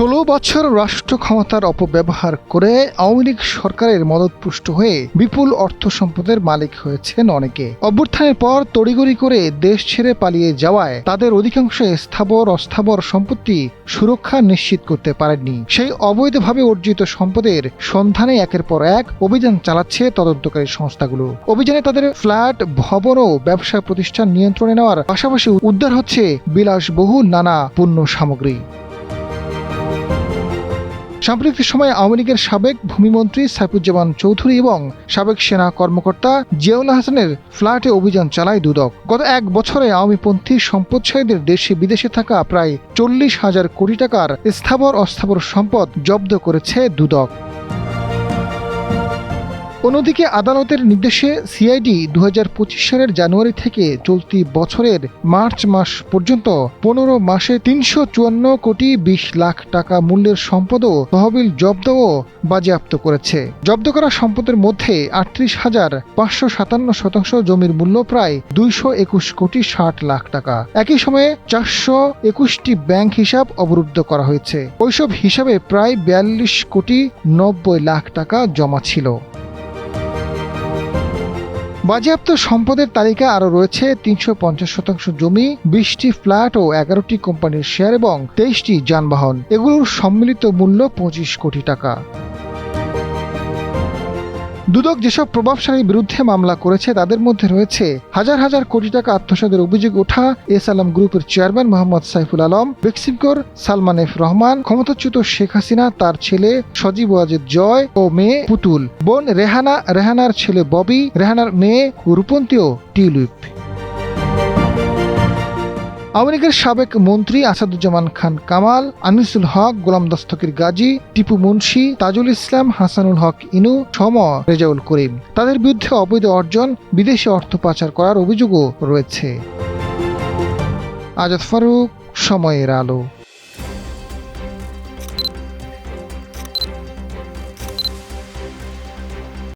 16 বছর রাষ্ট্র ক্ষমতার অপব্যবহার করে আওয়ামী লীগ সরকারের মদতপুষ্ট হয়ে বিপুল অর্থ সম্পদের মালিক হয়েছেন অনেকে। অভ্যুত্থানের পর তড়িগড়ি করে দেশ ছেড়ে পালিয়ে যাওয়ায় তাদের অধিকাংশ স্থাবর অস্থাবর সম্পত্তি সুরক্ষা নিশ্চিত করতে পারেননি। সেই অবৈধভাবে অর্জিত সম্পদের সন্ধানে একের পর এক অভিযান চালাচ্ছে তদন্তকারী সংস্থাগুলো। অভিযানে তাদের ফ্ল্যাট, ভবন ও ব্যবসা প্রতিষ্ঠান নিয়ন্ত্রণে নেওয়ার পাশাপাশি উদ্ধার হচ্ছে বিলাসবহুল নানা পণ্য সামগ্রী। সাম্প্রতিক সময়ে আওয়ামী লীগের সাবেক ভূমিমন্ত্রী সাইফুজ্জামান চৌধুরী এবং সাবেক সেনা কর্মকর্তা জিয়াউল হাসানের ফ্ল্যাটে অভিযান চালায় দুদক। গত এক বছরে আওয়ামীপন্থী সম্পদশালীদের দেশে বিদেশে থাকা প্রায় 40,000 কোটি টাকার স্থাবর অস্থাবর সম্পদ জব্দ করেছে দুদক। অন্যদিকে আদালতের নির্দেশে সিআইডি 2025 সালের জানুয়ারি থেকে চলতি বছরের মার্চ মাস পর্যন্ত 15 মাসে 354 কোটি 20 লাখ টাকা মূল্যের সম্পদও তহবিল জব্দ ও বাজেয়াপ্ত করেছে। জব্দ করা সম্পদের মধ্যে 38,557 জমির মূল্য প্রায় 221 কোটি 60 লাখ টাকা। একই সময়ে 421টি ব্যাংক হিসাব অবরুদ্ধ করা হয়েছে। ওইসব হিসাবে প্রায় 42 কোটি 90 লাখ টাকা জমা ছিল। বাজেয়াপ্ত সম্পদের তালিকায় আরও রয়েছে 350% জমি, 20টি ফ্ল্যাট ও 11টি কোম্পানির শেয়ার এবং 23টি যানবাহন। এগুলোর সম্মিলিত মূল্য 25 কোটি টাকা। দুদক যেসব প্রভাবশালীর বিরুদ্ধে মামলা করেছে তাদের মধ্যে রয়েছে হাজার হাজার কোটি টাকা আত্মসাতের অভিযোগ ওঠা এস আলম গ্রুপের চেয়ারম্যান মোহাম্মদ সাইফুল আলম, বেক্সিমকোর সালমান এফ রহমান, ক্ষমতাচ্যুত শেখ হাসিনা, তার ছেলে সজীব ওয়াজেদ জয় ও মেয়ে পুতুল, বোন রেহানা, রেহানার ছেলে ববি, রেহানার মেয়ে রূপন্তী ও টিউলিপ। আওয়ামী লীগের সাবেক মন্ত্রী আসাদুজ্জামান খান কামাল, আনিসুল হক, গোলাম দস্তগীর গাজী, টিপু মুন্সি, তাজুল ইসলাম, হাসানুল হক ইনু, রেজাউল করিম, তাদের বিরুদ্ধে অবৈধ অর্জন, বিদেশে অর্থ পাচার করার অভিযোগও রয়েছে। আজাদ ফারুক, সময়ের আলো।